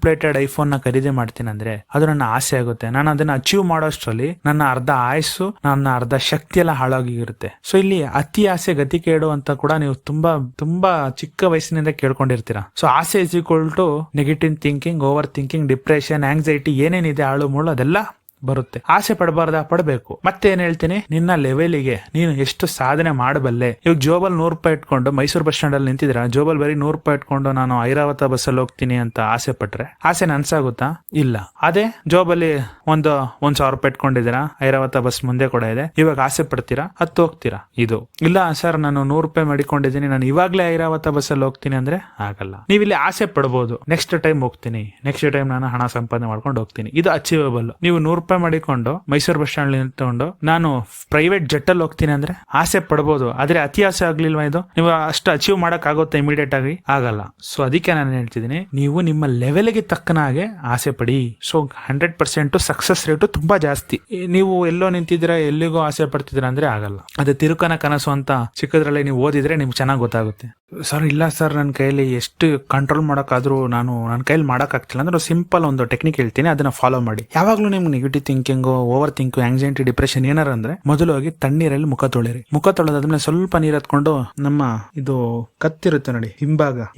ಪ್ಲೇಟೆಡ್ ಐಫೋನ್ ನ ಖರೀದಿ ಮಾಡ್ತೀನಿ ಅಂದ್ರೆ ಅದು ನನ್ನ ಆಸೆ ಆಗುತ್ತೆ. ನಾನು ಅದನ್ನ ಅಚೀವ್ ಮಾಡೋಷ್ಟರಲ್ಲಿ ನನ್ನ ಅರ್ಧ ಆಯಸ್ಸು, ನನ್ನ ಅರ್ಧ ಶಕ್ತಿ ಎಲ್ಲ ಹಾಳಾಗಿರುತ್ತೆ. ಸೊ ಇಲ್ಲಿ ಅತಿ ಆಸೆ ಗತಿ ಕೇಡು ಅಂತ ಕೂಡ ನೀವು ತುಂಬಾ ಚಿಕ್ಕ ವಯಸ್ಸಿನಿಂದ ಕೇಳ್ಕೊಂಡಿರ್ತೀರಾ. ಸೊ ಆಸೆ is equal to negative thinking, overthinking, depression, anxiety, ಏನೇನಿದೆ ಆಳು ಮೂಳು ಅದೆಲ್ಲ ಬರುತ್ತೆ. ಆಸೆ ಪಡಬೇಕು. ಮತ್ತೆ ಏನ್ ಹೇಳ್ತೀನಿ, ನಿನ್ನ ಲೆವೆಲಿಗೆ ನೀನು ಎಷ್ಟು ಸಾಧನೆ ಮಾಡಬಲ್ಲೆ. ಇವಾಗ ಜೋಬಲ್ 100 ರೂಪಾಯಿ ಇಟ್ಕೊಂಡು ಮೈಸೂರು ಬಸ್ ಸ್ಟ್ಯಾಂಡ್ ಅಲ್ಲಿ ನಿಂತಿದ್ರ, ಜೋಬಲ್ ಬರೀ 100 ರೂಪಾಯಿ ಇಟ್ಕೊಂಡು ನಾನು ಐರಾವತ ಬಸ್ ಅಲ್ಲಿ ಹೋಗ್ತೀನಿ ಅಂತ ಆಸೆ ಪಟ್ರೆ ಆಸೆ ನನ್ಸಾಗುತ್ತಾ? ಇಲ್ಲ. ಅದೇ ಜೋಬಲ್ಲಿ ಒಂದು 1,000 ರೂಪಾಯಿ ಇಟ್ಕೊಂಡಿದ್ದೀರಾ, ಐರಾವತ ಬಸ್ ಮುಂದೆ ಕೂಡ ಇದೆ, ಇವಾಗ ಆಸೆ ಪಡ್ತೀರಾ, ಹತ್ತು ಹೋಗ್ತೀರಾ. ಇದು ಇಲ್ಲ ಸರ್, ನಾನು 100 ರೂಪಾಯಿ ಮಾಡಿಕೊಂಡಿದ್ದೀನಿ, ನಾನು ಇವಾಗ್ಲೇ ಐರಾವತ ಬಸ್ ಅಲ್ಲಿ ಹೋಗ್ತೀನಿ ಅಂದ್ರೆ ಆಗಲ್ಲ. ನೀವಿಲ್ಲಿ ಆಸೆ ಪಡ್ಬೋದು, ನೆಕ್ಸ್ಟ್ ಟೈಮ್ ಹೋಗ್ತೀನಿ, ನೆಕ್ಸ್ಟ್ ಟೈಮ್ ನಾನು ಹಣ ಸಂಪಾದನೆ ಮಾಡ್ಕೊಂಡು ಹೋಗ್ತೀನಿ, ಇದು ಅಚೀವಬಲ್. ನೀವು 100 ರೂಪಾಯಿ ಮಾಡಿಕೊಂಡು ಮೈಸೂರು ಬಸ್ ಸ್ಟ್ಯಾಂಡ್ ನಿಂತ್ಕೊಂಡು ನಾನು ಪ್ರೈವೇಟ್ ಜೆಟ್ ಅಲ್ಲಿ ಹೋಗ್ತೀನಿ ಅಂದ್ರೆ ಆಸೆ ಪಡಬಹುದು, ಆದ್ರೆ ಅತಿ ಆಸೆ ಆಗ್ಲಿಲ್ವಾ? ಇದು ನೀವು ಅಷ್ಟು ಅಚೀವ್ ಮಾಡಕ್ ಆಗುತ್ತೆ ಇಮಿಡಿಯೇಟ್ ಆಗಿ? ಆಗಲ್ಲ. ಸೊ ಅದಕ್ಕೆ ನಾನು ಹೇಳ್ತಿದ್ದೀನಿ, ನೀವು ನಿಮ್ಮ ಲೆವೆಲ್ಗೆ ತಕ್ಕನ ಹಾಗೆ ಆಸೆ ಪಡಿ. ಸೊ 100% ಸಕ್ಸಸ್ ರೇಟು ತುಂಬಾ ಜಾಸ್ತಿ. ನೀವು ಎಲ್ಲೋ ನಿಂತಿದ್ರೆ ಎಲ್ಲಿಗೋ ಆಸೆ ಪಡ್ತಿದ್ರ ಅಂದ್ರೆ ಆಗಲ್ಲ. ಅದೇ ತಿರುಕನ ಕನಸು ಅಂತ ಚಿಕ್ಕದ್ರಲ್ಲಿ ನೀವು ಓದಿದ್ರೆ ನಿಮ್ಗೆ ಚೆನ್ನಾಗಿ ಗೊತ್ತಾಗುತ್ತೆ. ಸರ್ ಇಲ್ಲ ಸರ್, ನನ್ನ ಕೈಯಲ್ಲಿ ಎಷ್ಟು ಕಂಟ್ರೋಲ್ ಮಾಡೋಕ್ಕಾದ್ರೂ ನನ್ನ ಕೈಯಲ್ಲಿ ಮಾಡೋಕ್ಕಾಗ್ತಿಲ್ಲ ಅಂದ್ರೆ ಸಿಂಪಲ್ ಒಂದು ಟೆಕ್ನಿಕ್ ಹೇಳ್ತೀನಿ, ಅದನ್ನ ಫಾಲೋ ಮಾಡಿ. ಯಾವಾಗ್ಲೂ ನಿಮ್ಗೆ negative thinking, over thinking, anxiety, depression ಏನಾರ ಅಂದ್ರೆ ಮೊದಲು ಹೋಗಿ ತಣ್ಣೀರಲ್ಲಿ ಮುಖ ತೊಳಿರಿ. ಮುಖ ತೊಳೆದಾದ್ಮೇಲೆ ಸ್ವಲ್ಪ ನೀರ್ ಹತ್ಕೊಂಡು ನಮ್ಮ ಇದು ಕತ್ತಿರುತ್ತೆ ನೋಡಿ,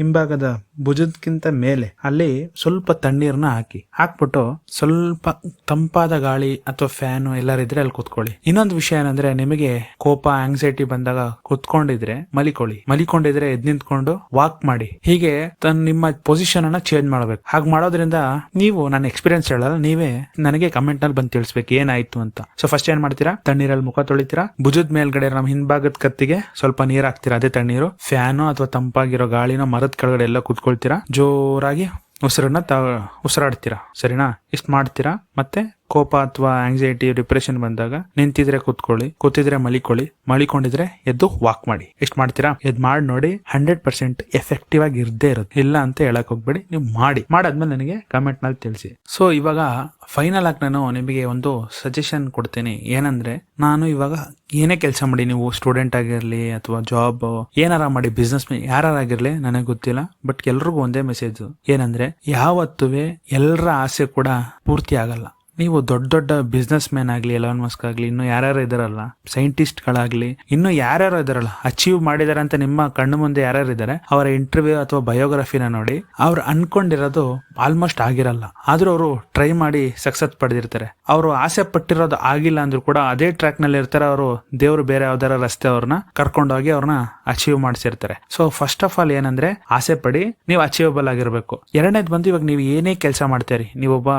ಹಿಂಭಾಗದ ಭುಜದಕ್ಕಿಂತ ಮೇಲೆ ಅಲ್ಲಿ ಸ್ವಲ್ಪ ತಣ್ಣೀರ್ನ ಹಾಕ್ಬಿಟ್ಟು ಸ್ವಲ್ಪ ತಂಪಾದ ಗಾಳಿ ಅಥವಾ ಫ್ಯಾನ್ ಎಲ್ಲರಿದ್ರೆ ಅಲ್ಲಿ ಕೂತ್ಕೊಳ್ಳಿ. ಇನ್ನೊಂದು ವಿಷಯ ಏನಂದ್ರೆ, ನಿಮಗೆ ಕೋಪ, ಆಂಗ್ಸೈಟಿ ಬಂದಾಗ ಕೂತ್ಕೊಂಡಿದ್ರೆ ಮಲಿಕೊಂಡಿದ್ರೆ ಎದ್ ನಿಂತ್ಕೊಂಡು ವಾಕ್ ಮಾಡಿ. ಹೀಗೆ ನಿಮ್ಮ ಪೊಸಿಷನ್ ಅನ್ನ ಚೇಂಜ್ ಮಾಡ್ಬೇಕು. ಹಾಗೆ ಮಾಡೋದ್ರಿಂದ ನೀವು, ನನ್ನ ಎಕ್ಸ್ಪೀರಿಯನ್ಸ್ ಹೇಳಲ್ಲ, ನೀವೇ ನನಗೆ ಕಮೆಂಟ್ ನಲ್ಲಿ ಬಂದು ತಿಳಿಸ್ಬೇಕು ಏನಾಯ್ತು ಅಂತ. ಸೊ ಫಸ್ಟ್ ಏನ್ ಮಾಡ್ತೀರಾ, ತಣ್ಣೀರಲ್ಲಿ ಮುಖ ತೊಳಿತೀರಾ, ಭುಜದ ಮೇಲ್ಗಡೆ ನಮ್ಮ ಹಿಂಭಾಗದ ಕತ್ತಿಗೆ ಸ್ವಲ್ಪ ನೀರ್ ಹಾಕ್ತೀರಾ, ಅದೇ ತಣ್ಣೀರು. ಫ್ಯಾನು ಅಥವಾ ತಂಪಾಗಿರೋ ಗಾಳಿನ ಮರದ ಕೆಳಗಡೆ ಎಲ್ಲ ಕೂತ್ಕೊಳ್ತೀರಾ, ಜೋರಾಗಿ ಉಸಿರನ್ನ ಉಸಿರಾಡ್ತೀರಾ, ಸರಿನಾ? ಇಷ್ಟು ಮಾಡ್ತೀರಾ. ಮತ್ತೆ ಕೋಪ ಅಥವಾ ಆಂಗ್ಸೈಟಿ ಡಿಪ್ರೆಷನ್ ಬಂದಾಗ ನಿಂತಿದ್ರೆ ಕೂತ್ಕೊಳ್ಳಿ, ಕೂತಿದ್ರೆ ಮಲಿಕೊಂಡಿದ್ರೆ ಎದ್ದು ವಾಕ್ ಮಾಡಿ. ಎಷ್ಟು ಮಾಡ್ತೀರಾ? ಎದ್ ಮಾಡಿ ನೋಡಿ, 100% ಎಫೆಕ್ಟಿವ್ ಆಗಿ ಇರ್ದೇ ಇರುತ್ತೆ. ಇಲ್ಲ ಅಂತ ಹೇಳಕ್ ಹೋಗ್ಬೇಡಿ, ನೀವು ಮಾಡಾದ್ಮೇಲೆ ನನಗೆ ಕಮೆಂಟ್ ನಲ್ಲಿ ತಿಳಿಸಿ. ಸೊ ಇವಾಗ ಫೈನಲ್ ಆಗಿ ನಾನು ನಿಮಗೆ ಒಂದು ಸಜೆಷನ್ ಕೊಡ್ತೀನಿ. ಏನಂದ್ರೆ, ನಾನು ಇವಾಗ ಏನೇ ಕೆಲಸ ಮಾಡಿ, ನೀವು ಸ್ಟೂಡೆಂಟ್ ಆಗಿರ್ಲಿ ಅಥವಾ ಜಾಬ್ ಏನಾರ ಮಾಡಿ, ಬಿಸ್ನೆಸ್ ಮ್ಯಾನ್ ಯಾರಾಗಿರ್ಲಿ ನನಗೆ ಗೊತ್ತಿಲ್ಲ, ಬಟ್ ಎಲ್ರಿಗೂ ಒಂದೇ ಮೆಸೇಜ್ ಏನಂದ್ರೆ, ಯಾವತ್ತುವೆ ಎಲ್ಲರ ಆಸೆ ಕೂಡ ಪೂರ್ತಿ ಆಗಲ್ಲ. ನೀವು ದೊಡ್ಡ ದೊಡ್ಡ ಬಿಸ್ನೆಸ್ ಮ್ಯಾನ್ ಆಗ್ಲಿ, ಎಲಾನ್ ಮಸ್ಕ್ ಆಗ್ಲಿ, ಇನ್ನು ಯಾರ್ಯಾರು ಇದಾರಲ್ಲ, ಸೈಂಟಿಸ್ಟ್ ಗಳಾಗ್ಲಿ, ಇನ್ನು ಯಾರ್ಯಾರು ಇದಾರಲ್ಲ, ಅಚೀವ್ ಮಾಡಿದಾರೆ ಅಂತ ನಿಮ್ಮ ಕಣ್ಣು ಮುಂದೆ ಯಾರ್ಯಾರು ಇದಾರೆ, ಅವರ ಇಂಟರ್ವ್ಯೂ ಅಥವಾ ಬಯೋಗ್ರಫಿನ ನೋಡಿ, ಅವ್ರು ಅನ್ಕೊಂಡಿರೋದು ಆಲ್ಮೋಸ್ಟ್ ಆಗಿರಲ್ಲ, ಆದ್ರೂ ಅವರು ಟ್ರೈ ಮಾಡಿ ಸಕ್ಸಸ್ ಪಡೆದಿರ್ತಾರೆ. ಅವರು ಆಸೆ ಪಟ್ಟಿರೋದು ಆಗಿಲ್ಲ ಅಂದ್ರೂ ಕೂಡ ಅದೇ ಟ್ರ್ಯಾಕ್ ನಲ್ಲಿ ಇರ್ತಾರೆ. ಅವರು ದೇವ್ರು ಬೇರೆ ಯಾವ್ದಾರ ರಸ್ತೆ ಅವ್ರನ್ನ ಕರ್ಕೊಂಡೋಗಿ ಅವ್ರನ್ನ ಅಚೀವ್ ಮಾಡಿಸಿರ್ತಾರೆ. ಸೊ ಫಸ್ಟ್ ಆಫ್ ಆಲ್ ಏನಂದ್ರೆ, ಆಸೆ ಪಡಿ, ನೀವು ಅಚೀವಬಲ್ ಆಗಿರ್ಬೇಕು. ಎರಡನೇದು ಬಂದು, ಇವಾಗ ನೀವು ಏನೇ ಕೆಲಸ ಮಾಡ್ತೀರಿ, ನೀವೊಬ್ಬ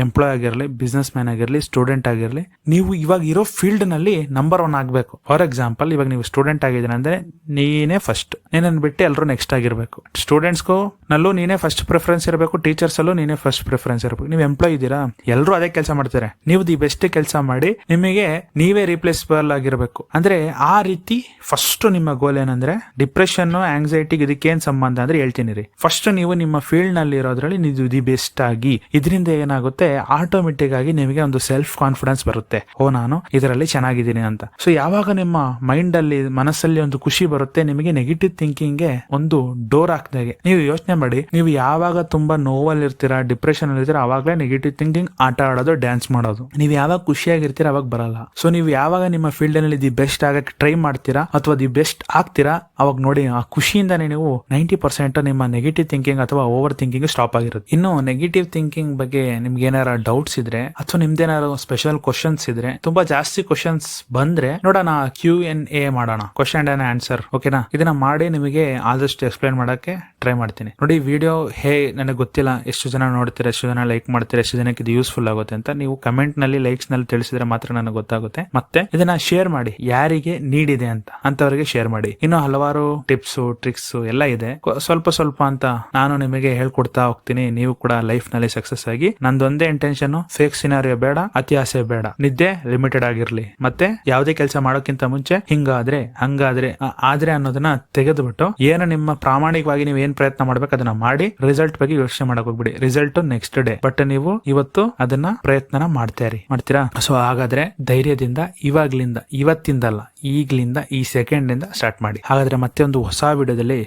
ಎಂಪ್ಲಾಯ್ ಆಗಿರ್ಲಿ, ಬಿಸ್ನೆಸ್ ಮ್ಯಾನ್ ಆಗಿರ್ಲಿ, ಸ್ಟೂಡೆಂಟ್ ಆಗಿರ್ಲಿ, ನೀವು ಇವಾಗ ಇರೋ ಫೀಲ್ಡ್ ನಲ್ಲಿ ನಂಬರ್ 1 ಆಗ್ಬೇಕು. ಫಾರ್ ಎಕ್ಸಾಂಪಲ್, ಇವಾಗ ನೀವು ಸ್ಟೂಡೆಂಟ್ ಆಗಿದ್ದೀರ ಅಂದ್ರೆ ನೀನೇ ಫಸ್ಟ್, ನೀನನ್ನು ಬಿಟ್ಟು ಎಲ್ಲರೂ ನೆಕ್ಸ್ಟ್ ಆಗಿರ್ಬೇಕು. ಸ್ಟೂಡೆಂಟ್ಸ್ಗೂ ನಲ್ಲೂ ನೀನೇ ಫಸ್ಟ್ ಪ್ರಿಫರೆನ್ಸ್ ಇರಬೇಕು, ಟೀಚರ್ಸ್ ಅಲ್ಲೂ ನೀನೇ ಫಸ್ಟ್ ಪ್ರಿಫರೆನ್ಸ್ ಇರಬೇಕು. ನೀವು ಎಂಪ್ಲಾಯ್ ಇದ್ದೀರಾ, ಎಲ್ಲರೂ ಅದೇ ಕೆಲಸ ಮಾಡ್ತಾರೆ, ನೀವು ದಿ ಬೆಸ್ಟ್ ಕೆಲಸ ಮಾಡಿ ನಿಮಗೆ ನೀವೇ ರಿಪ್ಲೇಸಬಲ್ ಆಗಿರ್ಬೇಕು. ಅಂದ್ರೆ ಆ ರೀತಿ ಫಸ್ಟ್ ನಿಮ್ಮ ಗೋಲ್ ಏನಂದ್ರೆ, ಡಿಪ್ರೆಷನ್, ಆಂಗ್ಸೈಟಿಗೆ ಇದಕ್ಕೇನ್ ಸಂಬಂಧ ಅಂದ್ರೆ ಹೇಳ್ತೀನಿ ರೀ. ಫಸ್ಟ್ ನೀವು ನಿಮ್ಮ ಫೀಲ್ಡ್ ನಲ್ಲಿ ಇರೋದ್ರಲ್ಲಿ ನೀವು ದಿ ಬೆಸ್ಟ್ ಆಗಿ, ಇದರಿಂದ ಏನಾಗುತ್ತೆ, ಆಟೋಮೆಟಿಕ್ ಆಗಿ ನಿಮಗೆ ಒಂದು ಸೆಲ್ಫ್ ಕಾನ್ಫಿಡೆನ್ಸ್ ಬರುತ್ತೆ, ನಾನು ಇದರಲ್ಲಿ ಚೆನ್ನಾಗಿದ್ದೀನಿ ಅಂತ. ಸೊ ಯಾವಾಗ ನಿಮ್ಮ ಮೈಂಡ್ ಅಲ್ಲಿ, ಮನಸ್ಸಲ್ಲಿ ಒಂದು ಖುಷಿ ಬರುತ್ತೆ, ನಿಮಗೆ ನೆಗೆಟಿವ್ ಥಿಂಕಿಂಗ್ ಗೆ ಒಂದು ಡೋರ್ ಹಾಕ್ದಾಗೆ. ನೀವು ಯೋಚನೆ ಮಾಡಿ, ನೀವು ಯಾವಾಗ ತುಂಬಾ ನೋವಲ್ಲಿ ಇರ್ತೀರಾ, ಡಿಪ್ರೆಷನ್ ಅಲ್ಲಿ ಇರ್ತೀರಾ, ಅವಾಗಲೇ ನೆಗೆಟಿವ್ ಥಿಂಕಿಂಗ್ ಆಟ ಆಡೋದು, ಡ್ಯಾನ್ಸ್ ಮಾಡೋದು. ನೀವು ಯಾವಾಗ ಖುಷಿಯಾಗಿರ್ತೀರಾ ಅವಾಗ ಬರಲ್ಲ. ಸೊ ನೀವು ಯಾವಾಗ ನಿಮ್ಮ ಫೀಲ್ಡ್ ನಲ್ಲಿ ದಿ ಬೆಸ್ಟ್ ಆಗಕ್ಕೆ ಟ್ರೈ ಮಾಡ್ತೀರಾ ಅಥವಾ ದಿ ಬೆಸ್ಟ್ ಆಗ್ತೀರಾ, ಅವಾಗ ನೋಡಿ, ಆ ಖುಷಿಯಿಂದಾನೇ ನೀವು 90% ನಿಮ್ಮ ನೆಗೆಟಿವ್ ಥಿಂಕಿಂಗ್ ಅಥವಾ ಓವರ್ ಥಿಂಕಿಂಗ್ ಸ್ಟಾಪ್ ಆಗಿರುತ್ತೆ. ಇನ್ನು ನೆಗೆಟಿವ್ ಥಿಂಕಿಂಗ್ ಬಗ್ಗೆ ನಿಮ್ಗೆ ಏನಾರ ಡೌಟ್ಸ್ ಇದ್ರೆ ಅಥವಾ ನಿಮ್ದೇನಾದ್ರು ಸ್ಪೆಷಲ್ ಕ್ವಶನ್ಸ್ ಇದ್ರೆ, ತುಂಬಾ ಜಾಸ್ತಿ ಕ್ವಶನ್ಸ್ ಬಂದ್ರೆ ನೋಡೋಣ, Q&A ಮಾಡೋಣ, ಕ್ವಶನ್ ಅಂಡ್ ಆನ್ಸರ್. ಓಕೆನಾ? ಇದನ್ನ ಮಾಡಿ ನಿಮಗೆ ಆದಷ್ಟು ಎಕ್ಸ್ಪ್ಲೈನ್ ಮಾಡಕ್ಕೆ ಟ್ರೈ ಮಾಡ್ತೀನಿ. ನೋಡಿ, ವಿಡಿಯೋ ನನಗೆ ಗೊತ್ತಿಲ್ಲ ಎಷ್ಟು ಜನ ನೋಡ್ತೀರಾ, ಎಷ್ಟು ಜನ ಲೈಕ್ ಮಾಡ್ತೀರಾ, ಎಷ್ಟು ಜನಕ್ಕೆ ಇದು ಯೂಸ್ಫುಲ್ ಆಗುತ್ತೆ ಅಂತ. ನೀವು ಕಮೆಂಟ್ ನಲ್ಲಿ, ಲೈಕ್ಸ್ ನಲ್ಲಿ ತಿಳಿಸಿದ್ರೆ ಮಾತ್ರ ನನಗೆ ಗೊತ್ತಾಗುತ್ತೆ. ಮತ್ತೆ ಇದನ್ನ ಶೇರ್ ಮಾಡಿ, ಯಾರಿಗೆ ನೀಡಿದೆ ಅಂತ ಅಂತವರಿಗೆ ಶೇರ್ ಮಾಡಿ. ಇನ್ನು ಹಲವಾರು ಟಿಪ್ಸ್, ಟ್ರಿಕ್ಸ್ ಎಲ್ಲ ಇದೆ, ಸ್ವಲ್ಪ ಅಂತ ನಾನು ನಿಮಗೆ ಹೇಳ್ಕೊಡ್ತಾ ಹೋಗ್ತೀನಿ. ನೀವು ಕೂಡ ಲೈಫ್ ನಲ್ಲಿ ಸಕ್ಸಸ್ ಆಗಿ. ನಂದೊಂದೇ ಇಂಟೆನ್ಷನ್, ಫೇಕ್ ಸಿನಾರಿಯೋ ಬೇಡ, ಅತಿ ಆಸೆ ಬೇಡ, ನಿದ್ದೆ ಲಿಮಿಟೆಡ್ ಆಗಿರ್ಲಿ, ಮತ್ತೆ ಯಾವುದೇ ಕೆಲಸ ಮಾಡೋಕ್ಕಿಂತ ಮುಂಚೆ ಹಿಂಗಾದ್ರೆ ಹಂಗಾದ್ರೆ ಆದ್ರೆ ಅನ್ನೋದನ್ನ ತೆಗೆದುಬಿಟ್ಟು, ಏನು ನಿಮ್ಮ ಪ್ರಾಮಾಣಿಕವಾಗಿ ನೀವು ಏನ್ ಪ್ರಯತ್ನ ಮಾಡ್ಬೇಕು ಅದನ್ನ ಮಾಡಿ, ರಿಸಲ್ಟ್ ಬಗ್ಗೆ ಯೋಚನೆ ಮಾಡಕ್ ಹೋಗ್ಬಿಡಿ. ರಿಸಲ್ಟ್ ನೆಕ್ಸ್ಟ್ ಡೇ, ಬಟ್ ನೀವು ಇವತ್ತು ಅದನ್ನ ಪ್ರಯತ್ನ ಮಾಡ್ತೀರಾ. ಸೊ ಹಾಗಾದ್ರೆ ಧೈರ್ಯದಿಂದ ಇವತ್ತಿಂದಲ್ಲ, ಈಗ್ಲಿಂದ, ಈ ಸೆಕೆಂಡ್ ಇಂದ ಸ್ಟಾರ್ಟ್ ಮಾಡಿ. ಹಾಗಾದ್ರೆ ಮತ್ತೆ ಒಂದು ಹೊಸ ವಿಡಿಯೋದಲ್ಲಿ